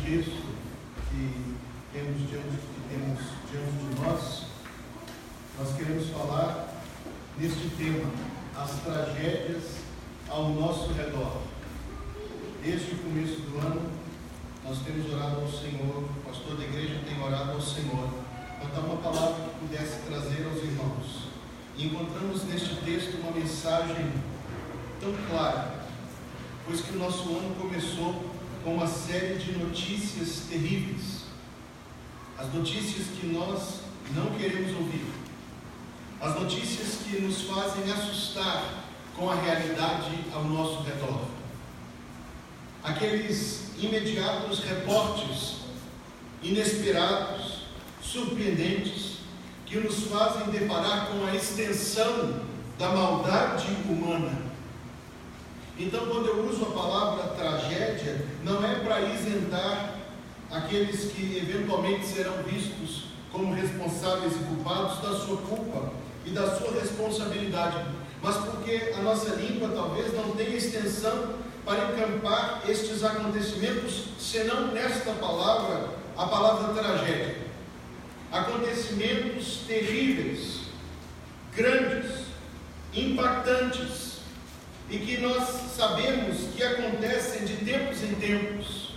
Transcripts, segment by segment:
texto que temos diante de nós queremos falar neste tema, as tragédias ao nosso redor. Desde o começo do ano, nós temos orado ao Senhor, o pastor da igreja tem orado ao Senhor, para dar uma palavra que pudesse trazer aos irmãos. E encontramos neste texto uma mensagem tão clara, pois que o nosso ano começou com uma série de notícias terríveis, as notícias que nós não queremos ouvir, as notícias que nos fazem assustar com a realidade ao nosso redor, aqueles imediatos reportes inesperados, surpreendentes, que nos fazem deparar com a extensão da maldade humana. Então, quando eu uso a palavra tragédia, não é para isentar aqueles que eventualmente serão vistos como responsáveis e culpados da sua culpa e da sua responsabilidade, mas porque a nossa língua talvez não tenha extensão para encampar estes acontecimentos, senão nesta palavra, a palavra tragédia. Acontecimentos terríveis, grandes, impactantes, e que nós sabemos que acontecem de tempos em tempos.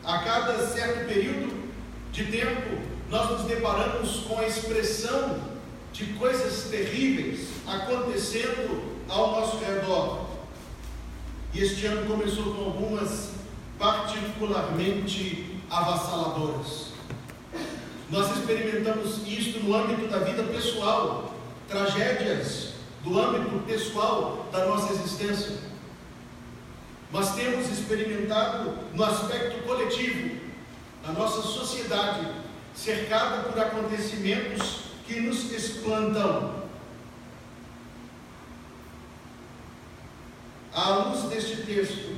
A cada certo período de tempo, nós nos deparamos com a expressão de coisas terríveis acontecendo ao nosso redor. E este ano começou com algumas particularmente avassaladoras. Nós experimentamos isto no âmbito da vida pessoal, tragédias do âmbito pessoal da nossa existência. Mas temos experimentado no aspecto coletivo, na nossa sociedade, cercada por acontecimentos que nos espantam. À luz deste texto,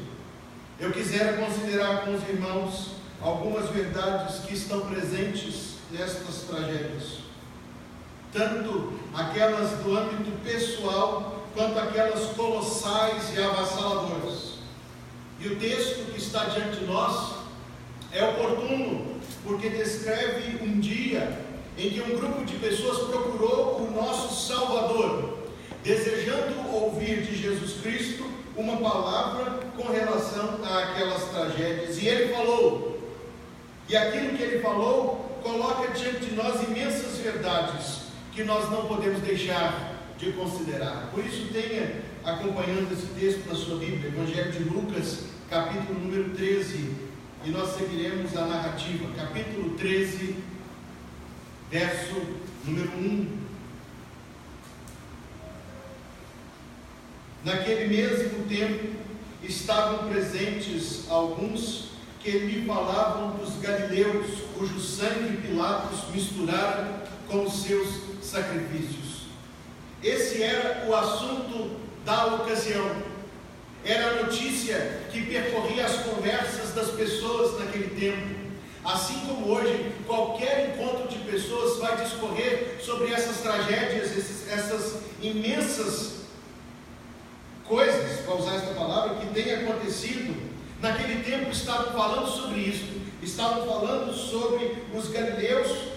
eu quisera considerar com os irmãos algumas verdades que estão presentes nestas tragédias, tanto aquelas do âmbito pessoal, quanto aquelas colossais e avassaladoras. E o texto que está diante de nós é oportuno, porque descreve um dia em que um grupo de pessoas procurou o nosso Salvador, desejando ouvir de Jesus Cristo uma palavra com relação àquelas tragédias. E ele falou, e aquilo que ele falou coloca diante de nós imensas verdades que nós não podemos deixar de considerar. Por isso, tenha acompanhando esse texto na sua Bíblia, Evangelho de Lucas, capítulo número 13, e nós seguiremos a narrativa, capítulo 13, verso número 1. Naquele mesmo tempo, estavam presentes alguns que lhe falavam dos galileus, cujo sangue Pilatos misturara com os seus sacrifícios. Esse era o assunto da ocasião. Era a notícia que percorria as conversas das pessoas naquele tempo. Assim como hoje, qualquer encontro de pessoas vai discorrer sobre essas tragédias, essas imensas coisas, para usar esta palavra, que tem acontecido. Naquele tempo estavam falando sobre isso, estavam falando sobre os galileus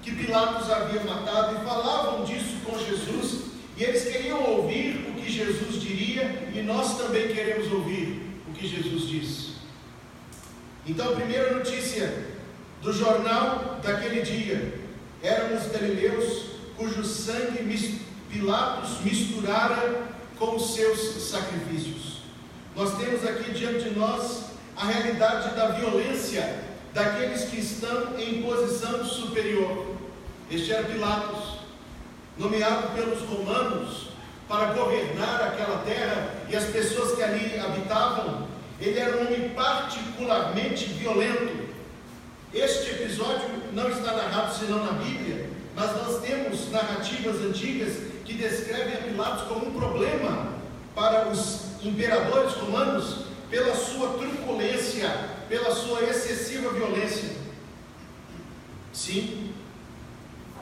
que Pilatos havia matado, e falavam disso com Jesus, e eles queriam ouvir o que Jesus diria, e nós também queremos ouvir o que Jesus disse. Então, a primeira notícia do jornal daquele dia eram os galileus cujo sangue Pilatos misturara com os seus sacrifícios. Nós temos aqui diante de nós a realidade da violência daqueles que estão em posição superior. Este era Pilatos, nomeado pelos romanos para governar aquela terra e as pessoas que ali habitavam. Ele era um homem particularmente violento. Este episódio não está narrado senão na Bíblia, mas nós temos narrativas antigas que descrevem a Pilatos como um problema para os imperadores romanos pela sua truculência, pela sua excessiva violência. Sim,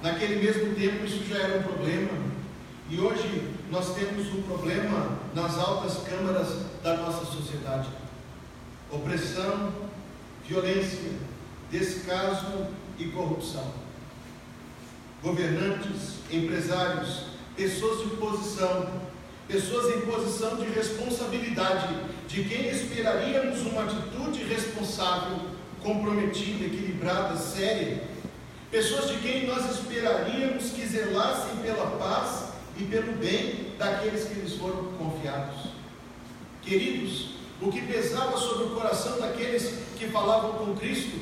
naquele mesmo tempo isso já era um problema, e hoje nós temos um problema nas altas câmaras da nossa sociedade: opressão, violência, descaso e corrupção. Governantes, empresários, pessoas em posição de responsabilidade, de quem esperaríamos uma atitude responsável, comprometida, equilibrada, séria, pessoas de quem nós esperaríamos que zelassem pela paz e pelo bem daqueles que lhes foram confiados. Queridos, o que pesava sobre o coração daqueles que falavam com Cristo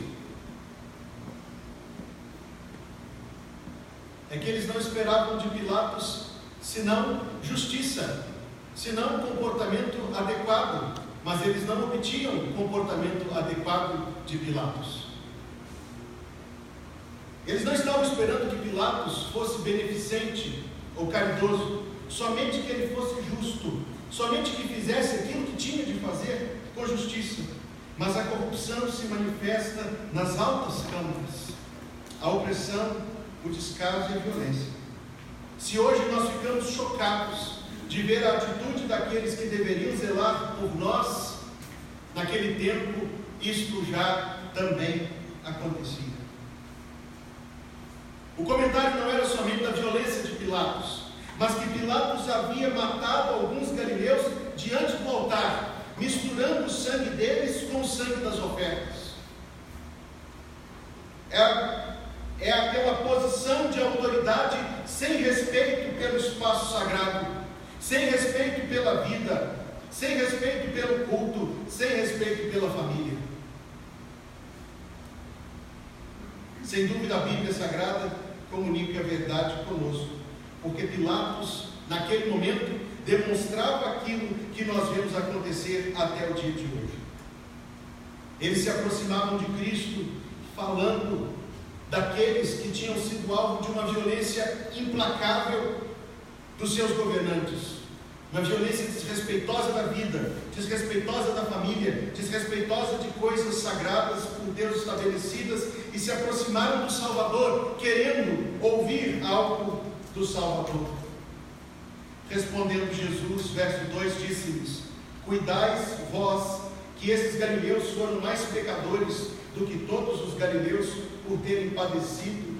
é que eles não esperavam de Pilatos senão justiça, senão comportamento adequado, mas eles não obtinham o comportamento adequado de Pilatos. Eles não estavam esperando que Pilatos fosse beneficente ou caridoso, somente que ele fosse justo, somente que fizesse aquilo que tinha de fazer com justiça. Mas a corrupção se manifesta nas altas câmaras, a opressão, o descaso e a violência. Se hoje nós ficamos chocados de ver a atitude daqueles que deveriam zelar por nós, naquele tempo, isto já também acontecia. O comentário não era somente da violência de Pilatos, mas que Pilatos havia matado alguns galileus diante do altar, misturando o sangue deles com o sangue das ofertas. É aquela posição de autoridade sem respeito pelo espaço sagrado, sem respeito pela vida, sem respeito pelo culto, sem respeito pela família. Sem dúvida, a Bíblia Sagrada comunica a verdade conosco, porque Pilatos, naquele momento, demonstrava aquilo que nós vemos acontecer até o dia de hoje. Eles se aproximavam de Cristo, falando daqueles que tinham sido alvo de uma violência implacável dos seus governantes, uma violência desrespeitosa da vida, desrespeitosa da família, desrespeitosa de coisas sagradas por Deus estabelecidas, e se aproximaram do Salvador, querendo ouvir algo do Salvador. Respondendo Jesus, verso 2, disse-lhes: cuidais vós que esses galileus foram mais pecadores do que todos os galileus por terem padecido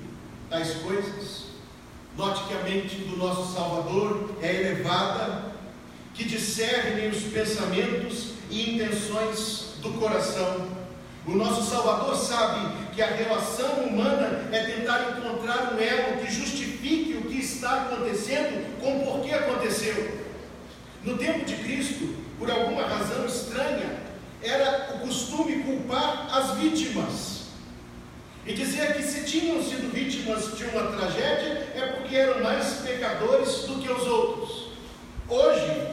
tais coisas. Note que a mente do nosso Salvador é elevada, que discerne os pensamentos e intenções do coração. O nosso Salvador sabe que a relação humana é tentar encontrar um elo que justifique o que está acontecendo com o porquê aconteceu. No tempo de Cristo, por alguma razão estranha, era o costume culpar as vítimas e dizer que se tinham sido vítimas de uma tragédia é porque eram mais pecadores do que os outros. Hoje,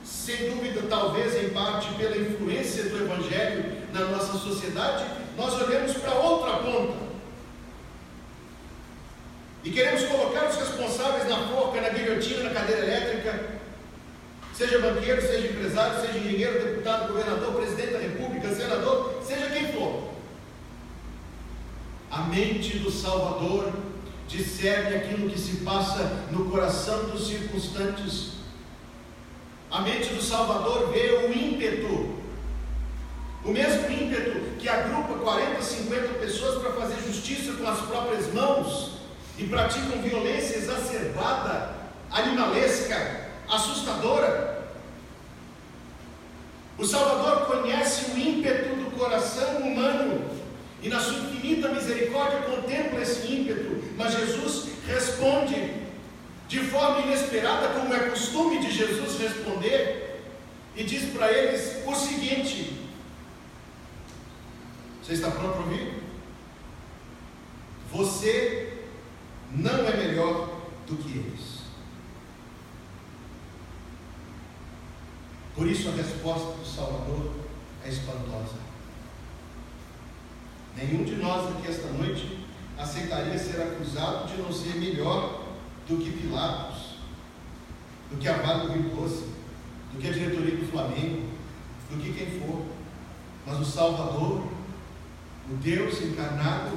sem dúvida, talvez em parte pela influência do Evangelho na nossa sociedade, nós olhamos para outra ponta e queremos colocar os responsáveis na forca, na guilhotina, na cadeira elétrica, seja banqueiro, seja empresário, seja engenheiro, deputado, governador, presidente da república, senador, seja quem for. A mente do Salvador discerne aquilo que se passa no coração dos circunstantes. A mente do Salvador vê o ímpeto, o mesmo ímpeto que agrupa 40, 50 pessoas para fazer justiça com as próprias mãos e praticam violência exacerbada, animalesca, assustadora. O Salvador conhece o ímpeto do coração humano e na sua infinita misericórdia contempla esse ímpeto, mas Jesus responde de forma inesperada, como é costume de Jesus responder, e diz para eles o seguinte: você está pronto para ouvir? Você não é melhor do que eles. Por isso a resposta do Salvador é espantosa. Nenhum de nós aqui esta noite aceitaria ser acusado de não ser melhor do que Pilatos, do que a Vale do Rio Doce, do que a diretoria do Flamengo, do que quem for. Mas o Salvador, o Deus encarnado,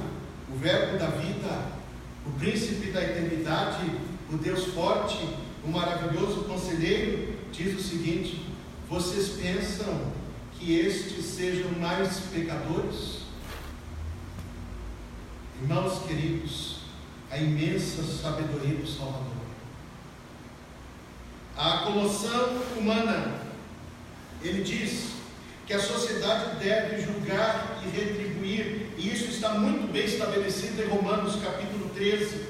o Verbo da vida, o Príncipe da eternidade, o Deus forte, o maravilhoso conselheiro, diz o seguinte: vocês pensam que estes sejam mais pecadores? Irmãos queridos, a imensa sabedoria do Salvador, a comoção humana, ele diz que a sociedade deve julgar e retribuir, e isso está muito bem estabelecido em Romanos capítulo 13,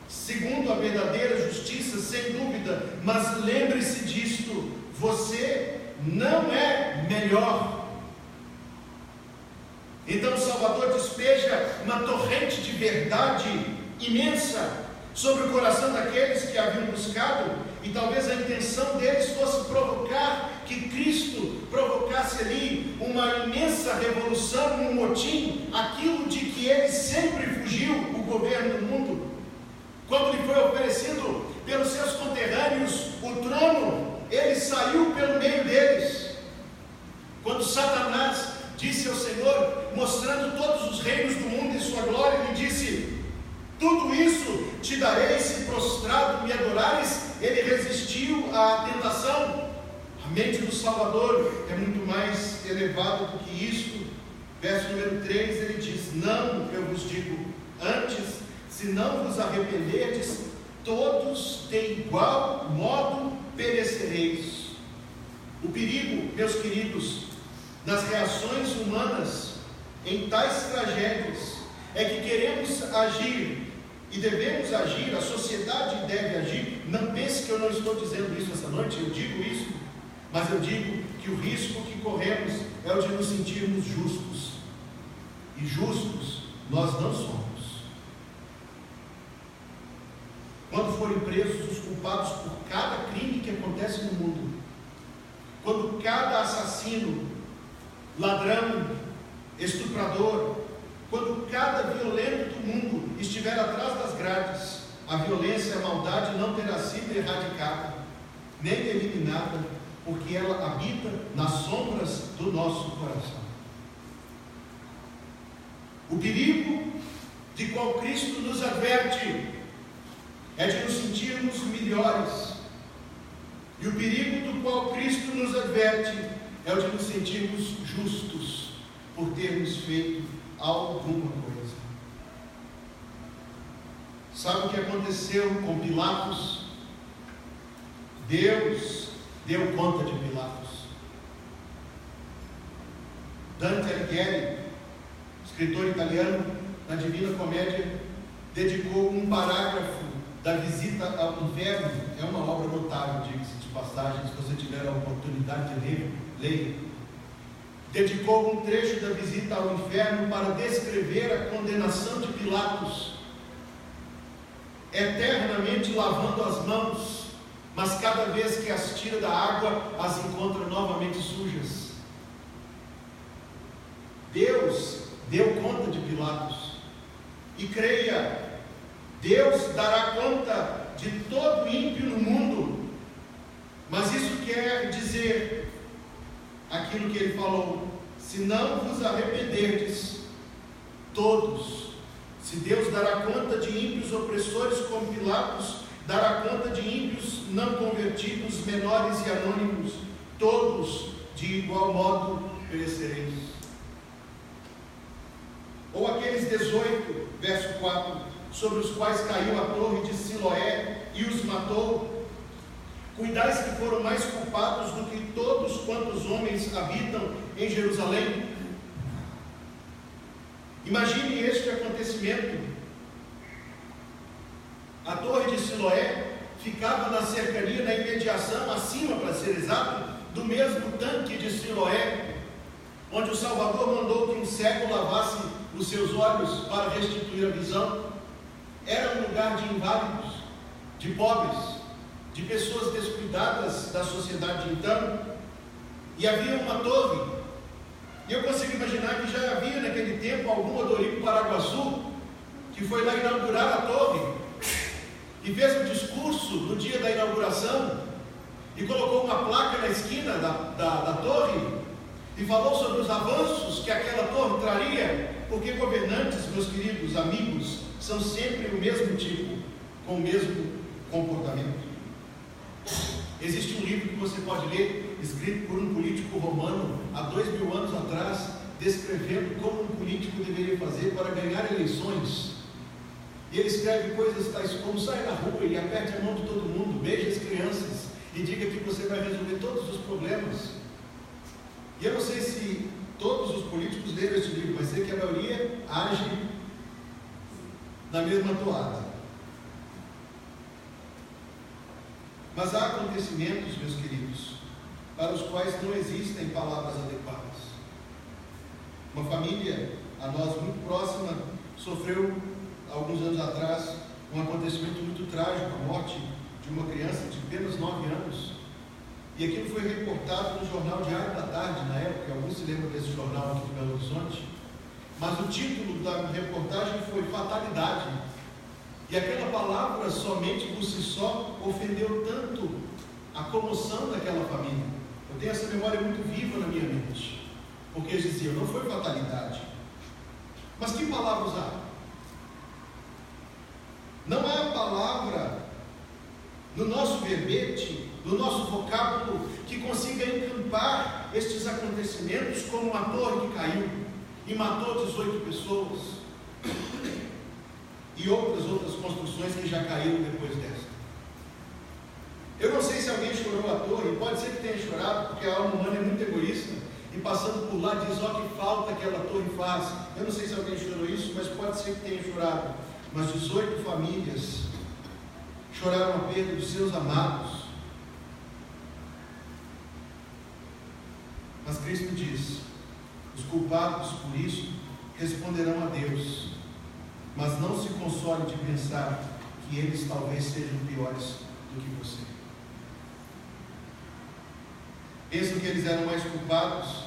segundo a verdadeira justiça, sem dúvida, mas lembre-se disto: você não é melhor. Então o Salvador despeja uma torrente de verdade imensa sobre o coração daqueles que haviam buscado, e talvez a intenção deles fosse provocar que Cristo provocasse ali uma imensa revolução, um motim, aquilo de que ele sempre fugiu, o governo do mundo. Quando lhe foi oferecido pelos seus conterrâneos o trono, ele saiu pelo meio deles. Quando Satanás disse ao Senhor, mostrando todos os reinos do mundo e sua glória, ele disse: tudo isso te darei se prostrado me adorares. Ele resistiu à tentação. A mente do Salvador é muito mais elevada do que isto. Verso número 3, ele diz: não, eu vos digo, antes, se não vos arrependerdes, todos de igual modo perecereis. O perigo, meus queridos, nas reações humanas em tais tragédias, é que queremos agir e devemos agir, a sociedade deve agir. Não pense que eu não estou dizendo isso essa noite, eu digo isso, mas eu digo que o risco que corremos é o de nos sentirmos justos, e justos nós não somos. Quando forem presos os culpados por cada crime que acontece no mundo, quando cada assassino, ladrão, estuprador, quando cada violento do mundo estiver atrás das grades, a violência e a maldade não terá sido erradicada, nem eliminada, porque ela habita nas sombras do nosso coração. O perigo de qual Cristo nos adverte é de nos sentirmos melhores, e o perigo do qual Cristo nos adverte é o de nos sentirmos justos por termos feito alguma coisa. Sabe o que aconteceu com Pilatos? Deus deu conta de Pilatos. Dante Alighieri, escritor italiano, na Divina Comédia, dedicou um parágrafo da Visita ao Inferno. É uma obra notável, diga-se de passagem, se você tiver a oportunidade de ler, leia. Dedicou um trecho da Visita ao Inferno para descrever a condenação de Pilatos, eternamente lavando as mãos, mas cada vez que as tira da água, as encontra novamente sujas. Deus deu conta de Pilatos, e creia, Deus dará conta de todo ímpio no mundo, mas isso quer dizer aquilo que ele falou: se não vos arrependerdes, todos. Se Deus dará conta de ímpios opressores como Pilatos, dará conta de ímpios não convertidos, menores e anônimos, todos de igual modo perecereis. Ou aqueles 18, verso 4, sobre os quais caiu a torre de Siloé e os matou, cuidais que foram mais culpados do que todos quantos homens habitam em Jerusalém. Imagine este acontecimento. A torre de Siloé ficava na cercania, na imediação, acima, para ser exato, do mesmo tanque de Siloé, onde o Salvador mandou que um cego lavasse os seus olhos para restituir a visão. Era um lugar de inválidos, de pobres, de pessoas descuidadas da sociedade de então, e havia uma torre, e eu consigo imaginar que já havia naquele tempo algum Odorico Paraguaçu, que foi lá inaugurar a torre, e fez um discurso no dia da inauguração, e colocou uma placa na esquina da torre, e falou sobre os avanços que aquela torre traria, porque governantes, meus queridos amigos, são sempre o mesmo tipo, com o mesmo comportamento. Existe um livro que você pode ler, escrito por um político romano há 2000 anos atrás, descrevendo como um político deveria fazer para ganhar eleições. E ele escreve coisas tais como: saia na rua e aperte a mão de todo mundo, beije as crianças e diga que você vai resolver todos os problemas. E eu não sei se todos os políticos leram esse livro, mas sei que a maioria age na mesma toada. Mas há acontecimentos, meus queridos, para os quais não existem palavras adequadas. Uma família a nós muito próxima sofreu, alguns anos atrás, um acontecimento muito trágico, a morte de uma criança de apenas 9 anos. E aquilo foi reportado no jornal Diário da Tarde, na época. Alguns se lembram desse jornal aqui de Belo Horizonte. Mas o título da reportagem foi Fatalidade. E aquela palavra, somente por si só, ofendeu tanto a comoção daquela família. Eu tenho essa memória muito viva na minha mente, porque eles diziam: não foi fatalidade. Mas que palavra usar? Não há palavra no nosso verbete, no nosso vocábulo, que consiga encampar estes acontecimentos, como uma torre que caiu e matou 18 pessoas, e outras construções que já caíram depois desta. Eu não sei se alguém chorou à torre, pode ser que tenha chorado, porque a alma humana é muito egoísta, e passando por lá diz: ó, que falta aquela torre faz. Eu não sei se alguém chorou isso, mas pode ser que tenha chorado. Mas 18 famílias choraram a perda dos seus amados. Mas Cristo diz: os culpados por isso responderão a Deus, mas não se console de pensar que eles talvez sejam piores do que você. Pensam que eles eram mais culpados?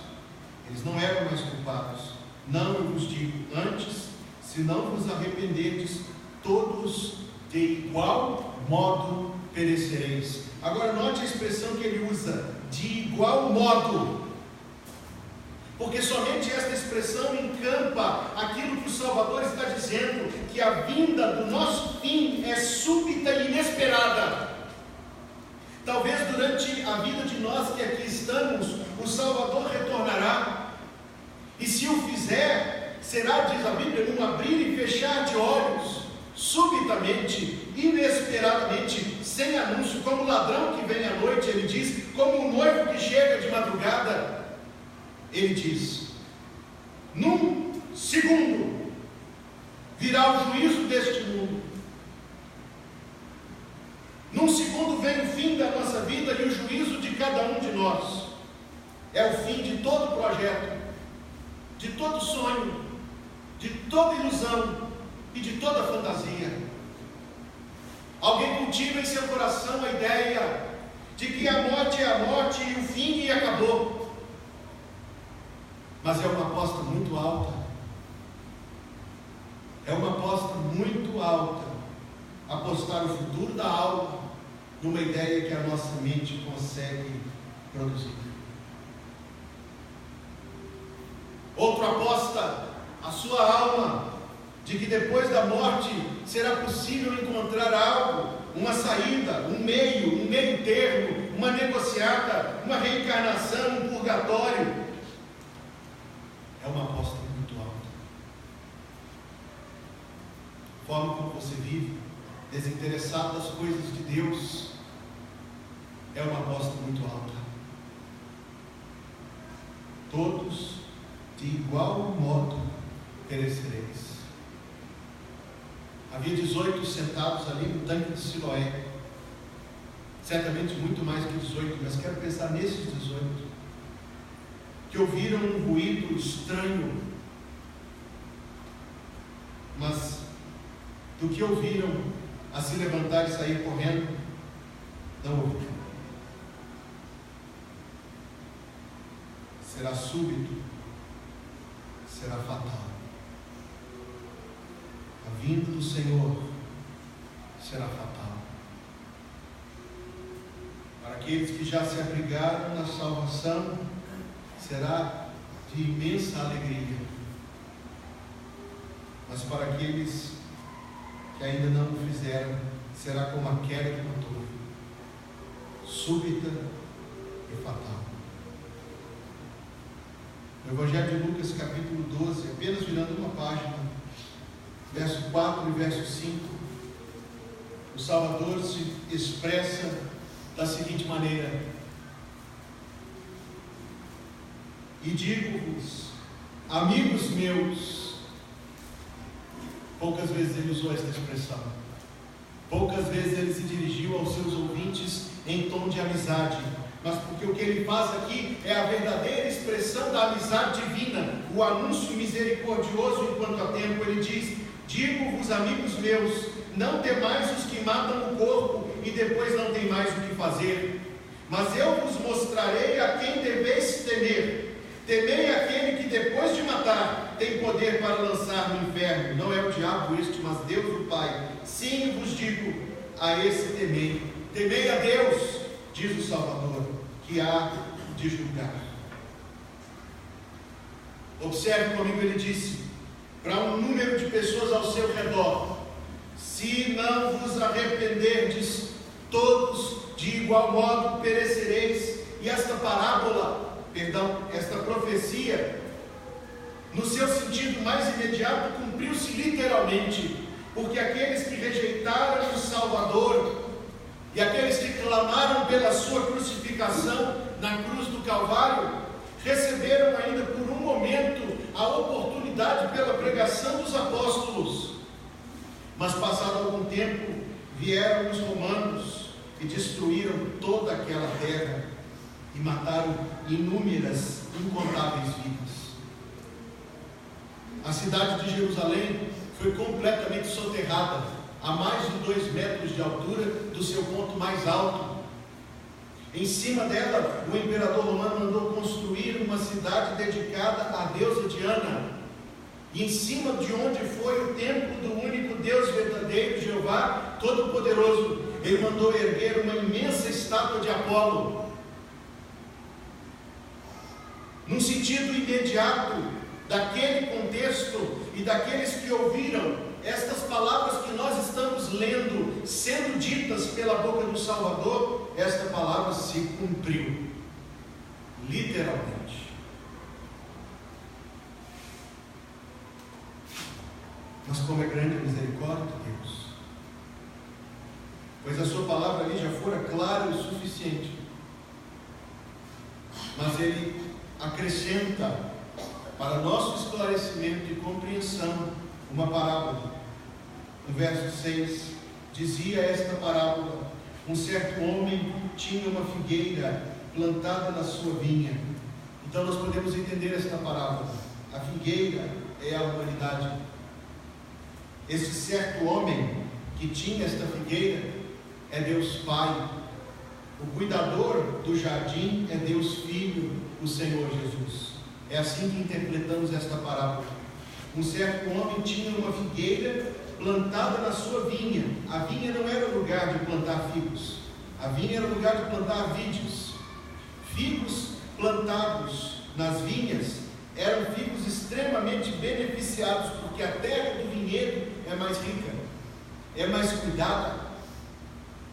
Eles não eram mais culpados. Não, eu vos digo, antes, se não vos arrependerdes, todos de igual modo perecereis. Agora note a expressão que ele usa: de igual modo, porque somente esta expressão encampa aquilo que o Salvador está dizendo, que a vinda do nosso fim é súbita e inesperada. Talvez durante a vida de nós que aqui estamos, o Salvador retornará, e se o fizer, será, diz a Bíblia, num abrir e fechar de olhos, subitamente, inesperadamente, sem anúncio, como o ladrão que vem à noite, ele diz, como o noivo que chega de madrugada. Ele diz: num segundo virá o juízo deste mundo. Num segundo vem o fim da nossa vida e o juízo de cada um de nós. É o fim de todo projeto, de todo sonho, de toda ilusão e de toda fantasia. Alguém cultiva em seu coração a ideia de que a morte é a morte e o fim e acabou. Mas é uma aposta muito alta. É uma aposta muito alta apostar o futuro da alma numa ideia que a nossa mente consegue produzir. Outro aposta a sua alma de que depois da morte será possível encontrar algo, uma saída, um meio termo, uma negociata, uma reencarnação, um purgatório. É uma aposta muito alta. A forma como você vive, desinteressado das coisas de Deus, é uma aposta muito alta. Todos de igual modo perecereis. Havia 18 sentados ali no tanque de Siloé. Certamente muito mais que 18, mas quero pensar nesses 18. Que ouviram um ruído estranho, mas do que ouviram a se levantar e sair correndo, não ouviram. Será súbito, será fatal. A vinda do Senhor será fatal. Para aqueles que já se abrigaram na salvação, será de imensa alegria. Mas para aqueles que ainda não o fizeram, será como a queda de uma torre, súbita e fatal. No Evangelho de Lucas, capítulo 12, apenas virando uma página, verso 4 e verso 5, o Salvador se expressa da seguinte maneira: e digo-vos, amigos meus. Poucas vezes ele usou esta expressão, poucas vezes ele se dirigiu aos seus ouvintes em tom de amizade, mas porque o que ele faz aqui é a verdadeira expressão da amizade divina, o anúncio misericordioso enquanto há tempo. Ele diz: digo-vos, amigos meus, não temais os que matam o corpo e depois não tem mais o que fazer, mas eu vos mostrarei a quem deveis temer. Temei aquele que depois de matar tem poder para lançar no inferno. Não é o diabo este, mas Deus o Pai. Sim, vos digo, a esse temei. Temei a Deus, diz o Salvador, que há de julgar. Observe comigo, ele disse para um número de pessoas ao seu redor: se não vos arrependerdes, todos de igual modo perecereis. E esta esta profecia, no seu sentido mais imediato, cumpriu-se literalmente, porque aqueles que rejeitaram o Salvador e aqueles que clamaram pela sua crucificação na cruz do Calvário, receberam ainda por um momento a oportunidade pela pregação dos apóstolos. Mas passado algum tempo, vieram os romanos e destruíram toda aquela terra e mataram inúmeras, incontáveis vidas. A cidade de Jerusalém foi completamente soterrada a mais de 2 metros de altura do seu ponto mais alto. Em cima dela, o imperador romano mandou construir uma cidade dedicada à deusa Diana. E em cima de onde foi o templo do único Deus verdadeiro, Jeová Todo-Poderoso, ele mandou erguer uma imensa estátua de Apolo. Num sentido imediato daquele contexto e daqueles que ouviram estas palavras que nós estamos lendo, sendo ditas pela boca do Salvador, esta palavra se cumpriu, literalmente. Mas como é grande a misericórdia de Deus, pois a sua palavra ali já fora clara o suficiente, mas ele acrescenta para nosso esclarecimento e compreensão uma parábola. No verso 6, dizia esta parábola: um certo homem tinha uma figueira plantada na sua vinha. Então nós podemos entender esta parábola: a figueira é a humanidade. Esse certo homem que tinha esta figueira é Deus Pai. O cuidador do jardim é Deus Filho, o Senhor Jesus. É assim que interpretamos esta parábola. Um certo homem tinha uma figueira plantada na sua vinha. A vinha não era o lugar de plantar figos, a vinha era o lugar de plantar vídeos. Figos plantados nas vinhas eram figos extremamente beneficiados, porque a terra do vinhedo é mais rica, é mais cuidada.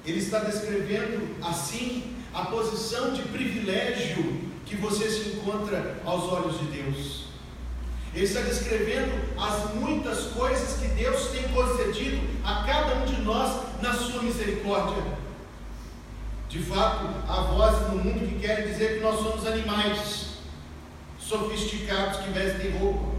Ele está descrevendo assim a posição de privilégio que você se encontra aos olhos de Deus. Ele está descrevendo as muitas coisas que Deus tem concedido a cada um de nós na sua misericórdia. De fato, há vozes no mundo que querem dizer que nós somos animais sofisticados que vestem roupa,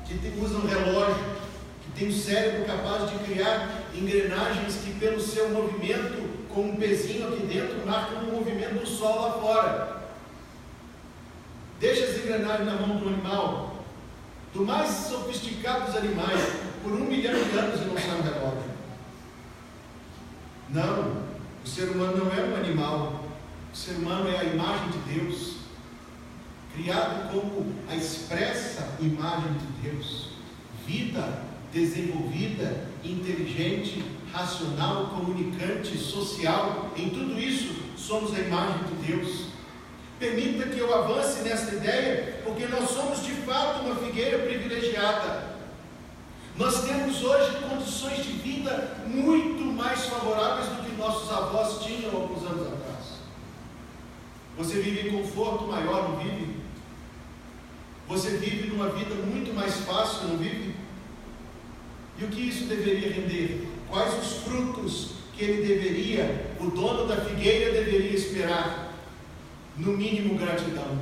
que usam relógio, que têm um cérebro capaz de criar engrenagens que, pelo seu movimento, com um pezinho aqui dentro, marcam o movimento do sol lá fora. Deixa as engrenagens na mão do animal, do mais sofisticado dos animais, por 1 milhão de anos e não sai um relógio. Não, o ser humano não é um animal. O ser humano é a imagem de Deus, criado como a expressa imagem de Deus. Vida desenvolvida, inteligente, racional, comunicante, social. Em tudo isso somos a imagem de Deus. Permita que eu avance nesta ideia, porque nós somos de fato uma figueira privilegiada. Nós temos hoje condições de vida muito mais favoráveis do que nossos avós tinham alguns anos atrás. Você vive em conforto maior, não vive? Você vive numa vida muito mais fácil, não vive? E o que isso deveria render? Quais os frutos que ele deveria, o dono da figueira deveria esperar? No mínimo gratidão,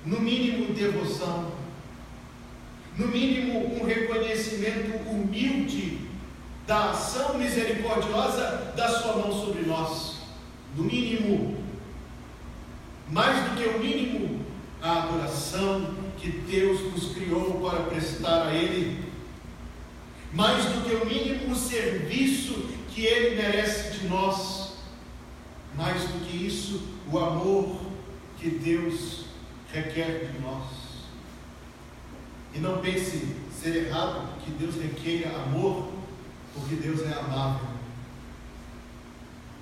no mínimo devoção, no mínimo um reconhecimento humilde da ação misericordiosa da sua mão sobre nós. No mínimo, mais do que o mínimo, a adoração que Deus nos criou para prestar a Ele. Mais do que o mínimo, o serviço que Ele merece de nós. Mais do que isso, o amor que Deus requer de nós. E não pense ser errado que Deus requeira amor, porque Deus é amável,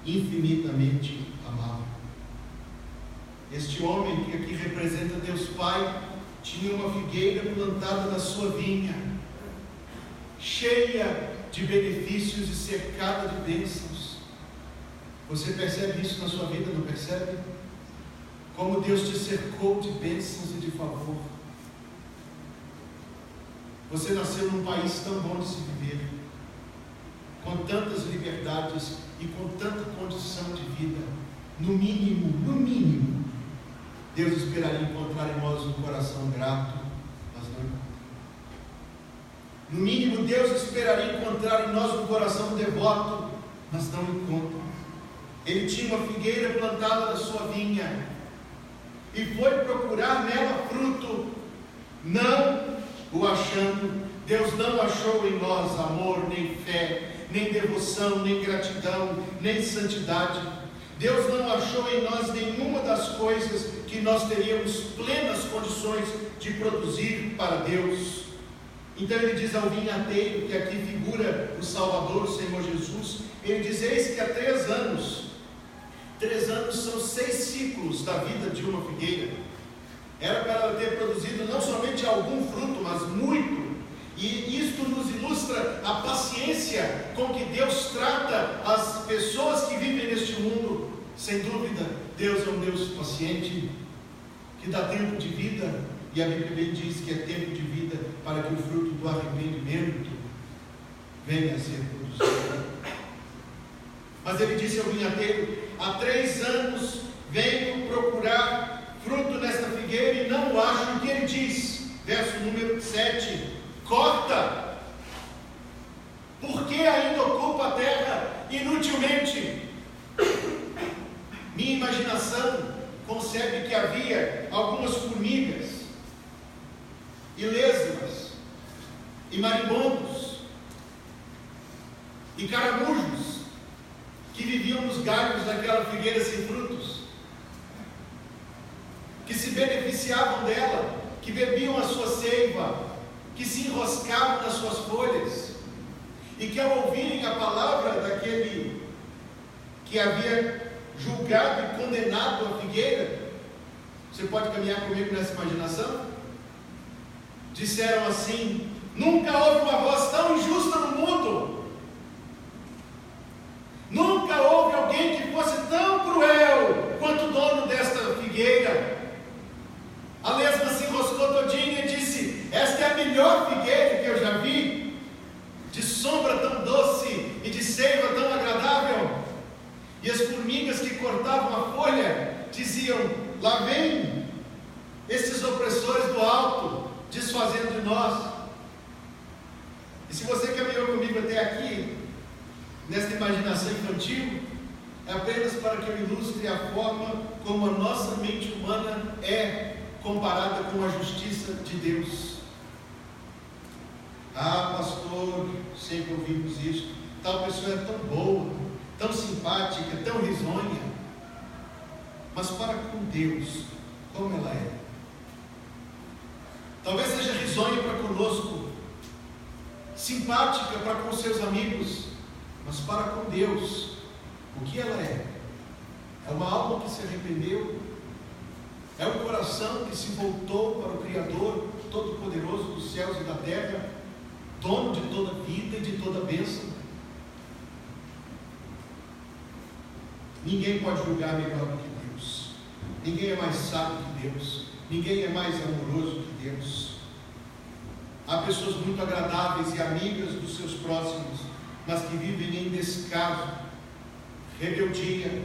infinitamente amável. Este homem que aqui representa Deus Pai tinha uma figueira plantada na sua vinha, cheia de benefícios e cercada de bênçãos. Você percebe isso na sua vida, não percebe? Como Deus te cercou de bênçãos e de favor. Você nasceu num país tão bom de se viver, com tantas liberdades e com tanta condição de vida. No mínimo, Deus esperaria encontrar em nós um coração grato, mas não encontra. No mínimo, Deus esperaria encontrar em nós um coração devoto, mas não encontra. Ele tinha uma figueira plantada na sua vinha e foi procurar nela fruto, não o achando. Deus não achou em nós amor, nem fé, nem devoção, nem gratidão, nem santidade. Deus não achou em nós nenhuma das coisas que nós teríamos plenas condições de produzir para Deus. Então ele diz ao vinhateiro, que aqui figura o Salvador, o Senhor Jesus, ele diz: eis que há 3 anos são 6 ciclos da vida de uma figueira. Era para ela ter produzido não somente algum fruto, mas muito. E isto nos ilustra a paciência com que Deus trata as pessoas que vivem neste mundo. Sem dúvida, Deus é um Deus paciente, que dá tempo de vida, e a Bíblia bem diz que é tempo de vida para que o fruto do arrependimento venha a ser produzido. Mas ele disse ao vinhateiro: há 3 anos venho procurar fruto nesta figueira e não o acho. O que ele diz? Verso número 7: corta, porque ainda ocupa a terra inutilmente. Minha imaginação concebe que havia algumas formigas, e lesmas, e marimbondos, e caramujos, que viviam nos galhos daquela figueira sem frutos, que se beneficiavam dela, que bebiam a sua seiva, que se enroscavam nas suas folhas, e que ao ouvirem a palavra daquele que havia julgado e condenado a figueira, você pode caminhar comigo nessa imaginação? Disseram assim: nunca houve uma voz tão injusta no mundo, nunca houve alguém que fosse tão cruel quanto o dono desta figueira. A lesma se enroscou todinha e disse: esta é a melhor figueira que eu já vi, de sombra tão doce e de seiva tão agradável. E as formigas que cortavam a folha diziam: lá vem esses opressores do alto, desfazendo de nós. E se você caminhou comigo até aqui, nesta imaginação infantil, é apenas para que eu ilustre a forma como a nossa mente humana é comparada com a justiça de Deus. Ah, pastor, sempre ouvimos isso, tal pessoa é tão boa, tão simpática, tão risonha. Mas para com Deus, como ela é? Talvez seja risonha para conosco, simpática para com seus amigos, mas para com Deus, o que ela é? É uma alma que se arrependeu, é um coração que se voltou para o Criador Todo-Poderoso dos céus e da terra, dono de toda vida e de toda bênção. Ninguém pode julgar melhor do que Deus. Ninguém é mais sábio que Deus. Ninguém é mais amoroso que Deus. Há pessoas muito agradáveis e amigas dos seus próximos, mas que vivem em descaso, rebeldia,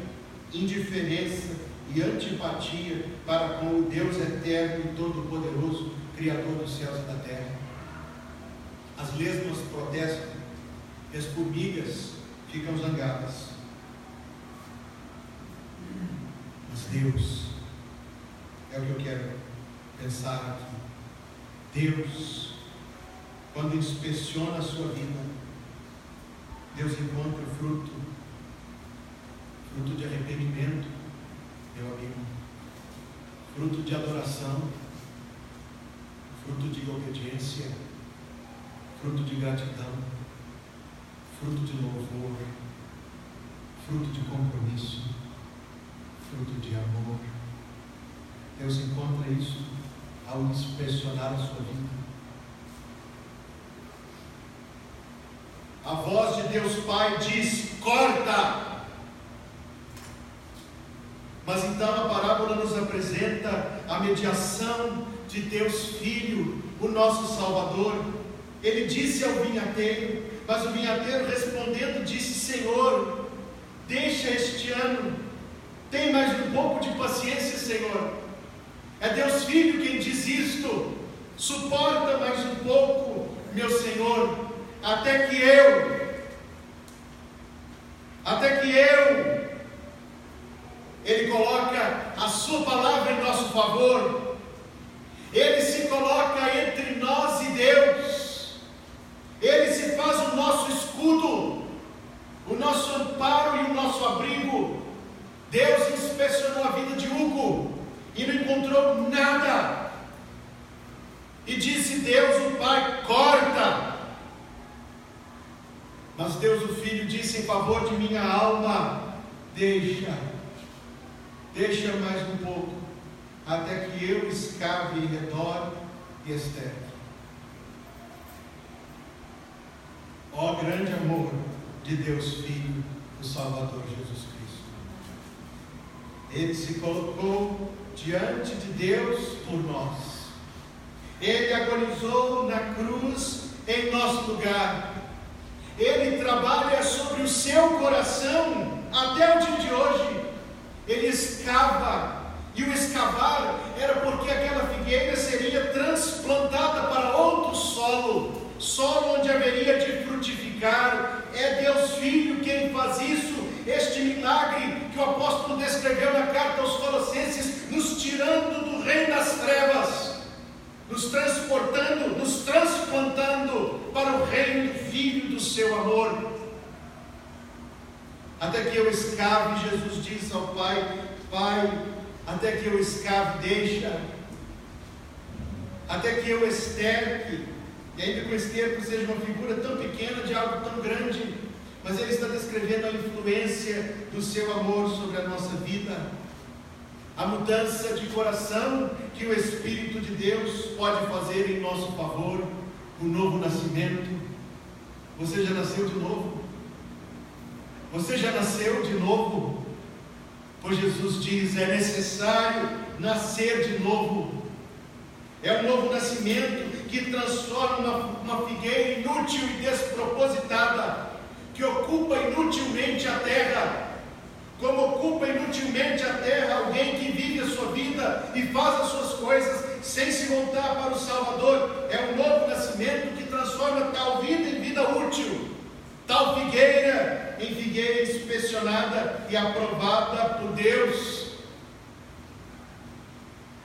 indiferença e antipatia para com o Deus eterno e todo-poderoso, Criador dos céus e da terra. As lesmas protestam, e as formigas ficam zangadas. Mas Deus, é o que eu quero pensar aqui. Deus, quando inspeciona a sua vida, Deus encontra fruto de arrependimento, meu amigo, fruto de adoração, fruto de obediência, fruto de gratidão, fruto de louvor, fruto de compromisso, fruto de amor. Deus encontra isso ao inspecionar a sua vida. A voz de Deus Pai diz: corta! Mas então a parábola nos apresenta a mediação de Deus Filho, o nosso Salvador. Ele disse ao vinhateiro, mas o vinhateiro respondendo disse: Senhor, deixa este ano, tem mais um pouco de paciência, Senhor. É Deus Filho quem diz isto: suporta mais um pouco, meu Senhor, até que eu, Ele coloca a sua palavra em nosso favor, Ele se coloca entre nós e Deus, Ele se faz o nosso escudo, o nosso amparo e o nosso abrigo. Deus inspecionou a vida de Hugo e não encontrou nada, e disse Deus o Pai: corta. Mas Deus o Filho disse em favor de minha alma: deixa mais um pouco, até que eu escave em redor e externo. Ó grande amor de Deus Filho, o Salvador Jesus Cristo. Ele se colocou diante de Deus por nós. Ele agonizou na cruz em nosso lugar. Ele trabalha sobre o seu coração até o dia de hoje. Ele escava, e o escavar era porque aquela figueira seria transplantada para outro solo onde haveria de frutificar. É Deus Filho quem faz isso, este milagre que o apóstolo descreveu na carta aos Colossenses, nos tirando do reino das trevas, nos transportando, nos transplantando para o reino do Filho do seu amor. Até que eu escave, Jesus disse ao Pai: Pai, até que eu escave, deixa. Até que eu esterque. E ainda que o esterco seja uma figura tão pequena de algo tão grande, mas ele está descrevendo a influência do seu amor sobre a nossa vida, a mudança de coração que o Espírito de Deus pode fazer em nosso favor, o novo nascimento. Você já nasceu de novo? Você já nasceu de novo? Pois Jesus diz: é necessário nascer de novo. É um novo nascimento que transforma uma figueira inútil e despropositada, que ocupa inutilmente a terra, como ocupa inutilmente a terra alguém que vive a sua vida e faz as suas coisas sem se voltar para o Salvador. É um novo nascimento que transforma tal vida em vida útil, tal figueira em figueira inspecionada e aprovada por Deus.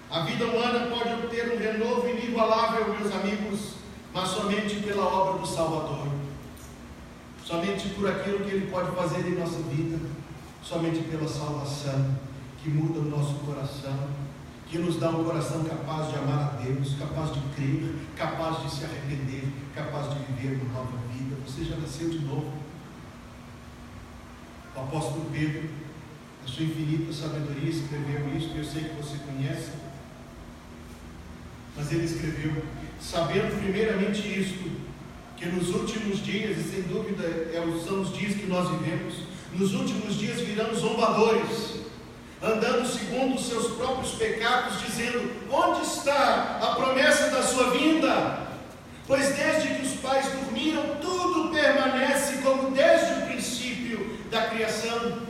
A vida humana pode obter um renovo inigualável, meus amigos, mas somente pela obra do Salvador, somente por aquilo que Ele pode fazer em nossa vida, somente pela salvação que muda o nosso coração, que nos dá um coração capaz de amar a Deus, capaz de crer, capaz de se arrepender, capaz de viver uma nova vida. Você já nasceu de novo. O apóstolo Pedro, na sua infinita sabedoria, escreveu isso, que eu sei que você conhece, mas ele escreveu: sabendo primeiramente isto, que nos últimos dias, e sem dúvida são os dias que nós vivemos, nos últimos dias virão zombadores, andando segundo os seus próprios pecados, dizendo: onde está a promessa da sua vinda? Pois desde que os pais dormiram, tudo permanece como desde o princípio da criação.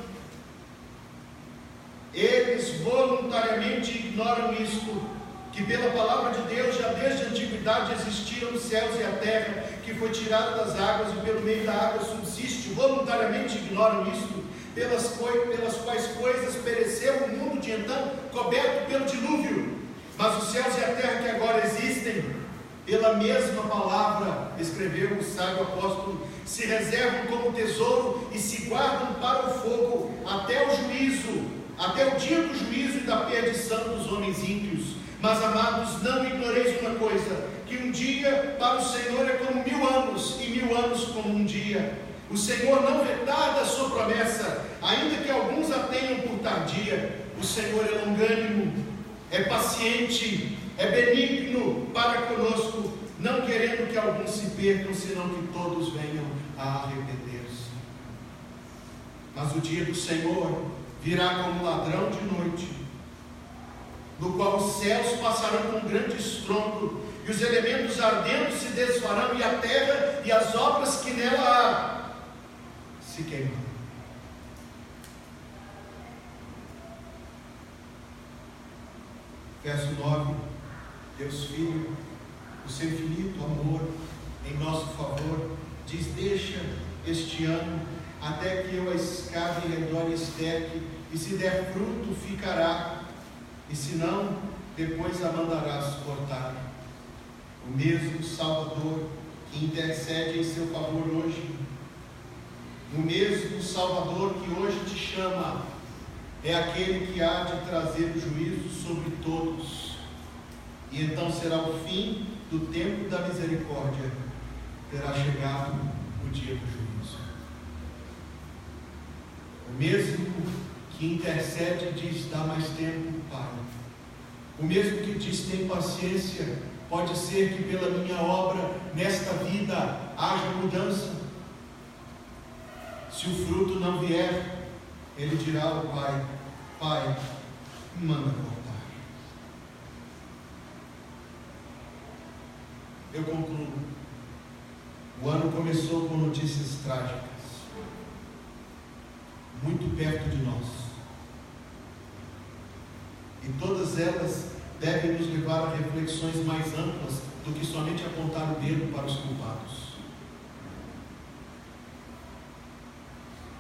Eles voluntariamente ignoram isto, que pela palavra de Deus já desde a antiguidade existiram os céus e a terra, que foi tirada das águas e pelo meio da água subsiste. Voluntariamente ignoram isto, pelas quais coisas pereceu o mundo de então, coberto pelo dilúvio. Mas os céus e a terra que agora existem, pela mesma palavra, escreveu o sábio apóstolo, se reservam como tesouro e se guardam para o fogo até o juízo, até o dia do juízo e da perdição dos homens ímpios. Mas, amados, não ignoreis uma coisa, que um dia para o Senhor é como 1000 anos, e 1000 anos como um dia. O Senhor não retarda a sua promessa, ainda que alguns a tenham por tardia. O Senhor é longânimo, é paciente, é benigno para conosco, não querendo que alguns se percam, senão que todos venham a arrepender-se. Mas o dia do Senhor virá como ladrão de noite, no qual os céus passarão com grande estrondo, e os elementos ardendo se desfarão, e a terra e as obras que nela há se queimarão. Verso 9: Deus Filho, o seu infinito amor em nosso favor, diz: deixa este ano, até que eu a escave em redor e esterque, e se der fruto ficará, e se não, depois a mandarás cortar. O mesmo Salvador que intercede em seu favor hoje, o mesmo Salvador que hoje te chama, é aquele que há de trazer o juízo sobre todos, e então será o fim do tempo da misericórdia, terá chegado o dia do juízo. O mesmo que intercede diz: dá mais tempo, Pai. O mesmo que diz: tem paciência, pode ser que pela minha obra nesta vida haja mudança. Se o fruto não vier, ele dirá ao Pai: Pai, me manda cortar. Eu concluo. O ano começou com notícias trágicas, muito perto de nós. E todas elas devem nos levar a reflexões mais amplas do que somente apontar o dedo para os culpados.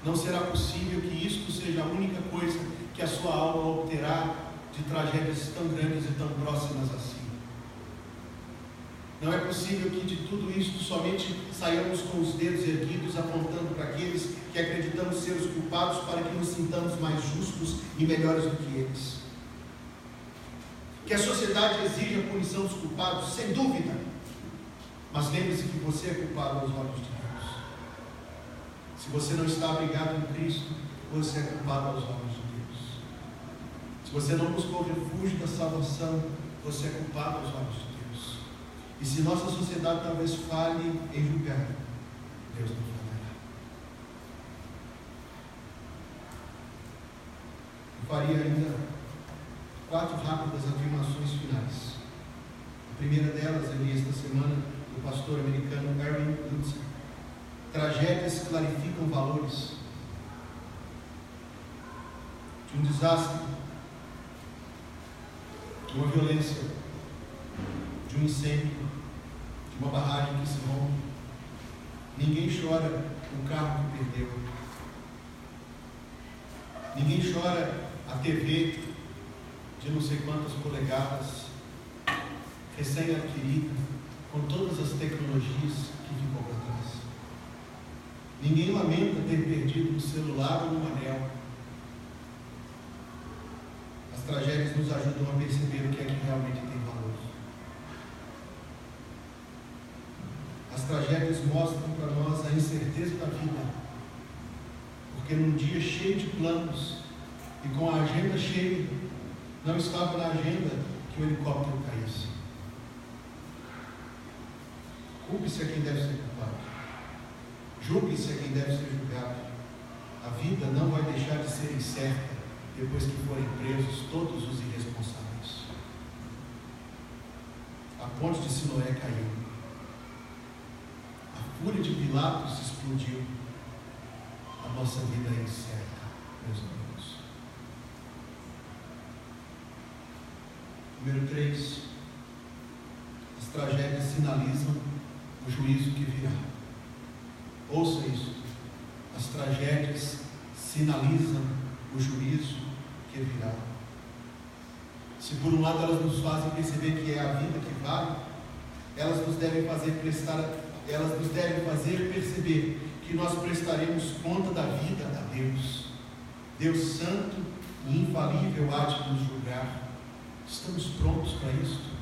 Não será possível que isto seja a única coisa que a sua alma obterá de tragédias tão grandes e tão próximas assim. Não é possível que de tudo isto somente saiamos com os dedos erguidos apontando para aqueles que acreditamos ser os culpados, para que nos sintamos mais justos e melhores do que eles. Que a sociedade exige a punição dos culpados, sem dúvida, mas lembre-se que você é culpado aos olhos de Deus. Se você não está abrigado em Cristo, você é culpado aos olhos de Deus. Se você não buscou o refúgio da salvação, você é culpado aos olhos de Deus. E se nossa sociedade talvez falhe em julgar, Deus não falhará. Eu faria ainda 4 rápidas afirmações finais. A primeira delas, eu li esta semana, do pastor americano Erwin Lutzer: tragédias clarificam valores. De um desastre, de uma violência, de um incêndio, de uma barragem que se rompe, ninguém chora o carro que perdeu. Ninguém chora a TV de não sei quantas polegadas, recém-adquirida, com todas as tecnologias que ficou para trás. Ninguém lamenta ter perdido um celular ou um anel. As tragédias nos ajudam a perceber o que é que realmente tem valor. As tragédias mostram para nós a incerteza da vida, porque num dia cheio de planos e com a agenda cheia, não estava na agenda que o helicóptero caísse. Culpe-se a quem deve ser culpado. Julgue-se a quem deve ser julgado. A vida não vai deixar de ser incerta depois que forem presos todos os irresponsáveis. A ponte de Siloé caiu. A fúria de Pilatos explodiu. A nossa vida é incerta, meus amigos. Número 3. As tragédias sinalizam o juízo que virá. Ouça isso. As tragédias sinalizam o juízo que virá. Se por um lado elas nos fazem perceber que é a vida que vale, elas nos devem fazer perceber que nós prestaremos conta da vida a Deus. Deus santo e infalível há de nos julgar. Estamos prontos para isto?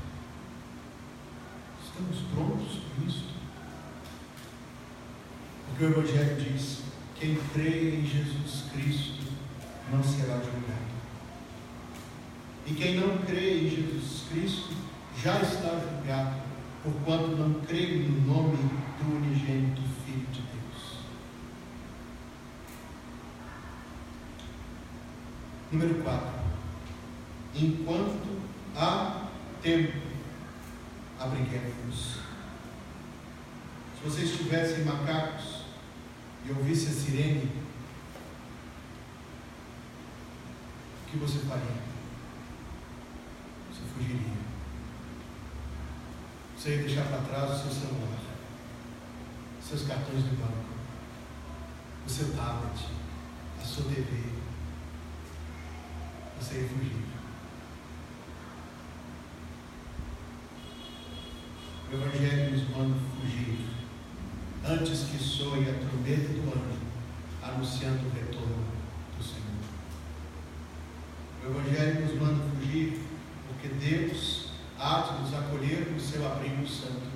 Estamos prontos para isto? Porque o Evangelho diz: quem crê em Jesus Cristo não será julgado. E quem não crê em Jesus Cristo já está julgado, porquanto não crê no nome do unigênito Filho de Deus. Número 4. Enquanto há tempo, abriguemos-nos. Se vocês tivessem macacos e ouvisse a sirene, o que você faria? Você fugiria. Você ia deixar para trás o seu celular, seus cartões de banco, o seu tablet, a sua TV. Você ia fugir. O Evangelho nos manda fugir antes que soe a trombeta do anjo anunciando o retorno do Senhor. O Evangelho nos manda fugir porque Deus há de nos acolher no seu abrigo santo.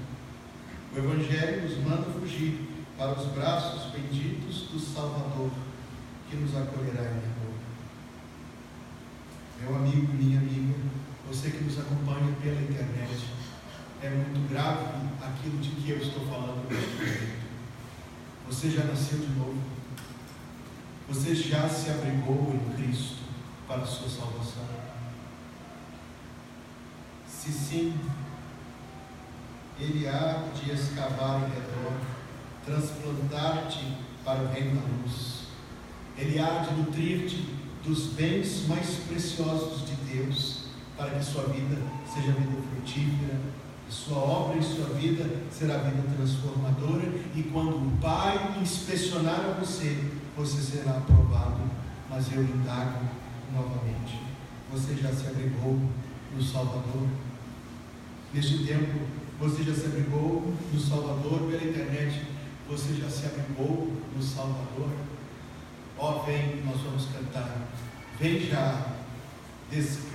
O Evangelho nos manda fugir para os braços benditos do Salvador, que nos acolherá em amor. Meu amigo, minha amiga, você que nos acompanha pela internet, é muito grave aquilo de que eu estou falando neste momento. Você já nasceu de novo. Você já se abrigou em Cristo para a sua salvação. Se sim, Ele há de escavar em redor, transplantar-te para o reino da luz. Ele há de nutrir-te dos bens mais preciosos de Deus, para que sua vida seja vida frutífera. Sua obra e sua vida será vida transformadora, e quando o Pai inspecionar a você, você será aprovado. Mas eu indago novamente: você já se abrigou no Salvador? Neste tempo, você já se abrigou no Salvador pela internet? Você já se abrigou no Salvador? Ó, vem, nós vamos cantar. Vem já, descansa.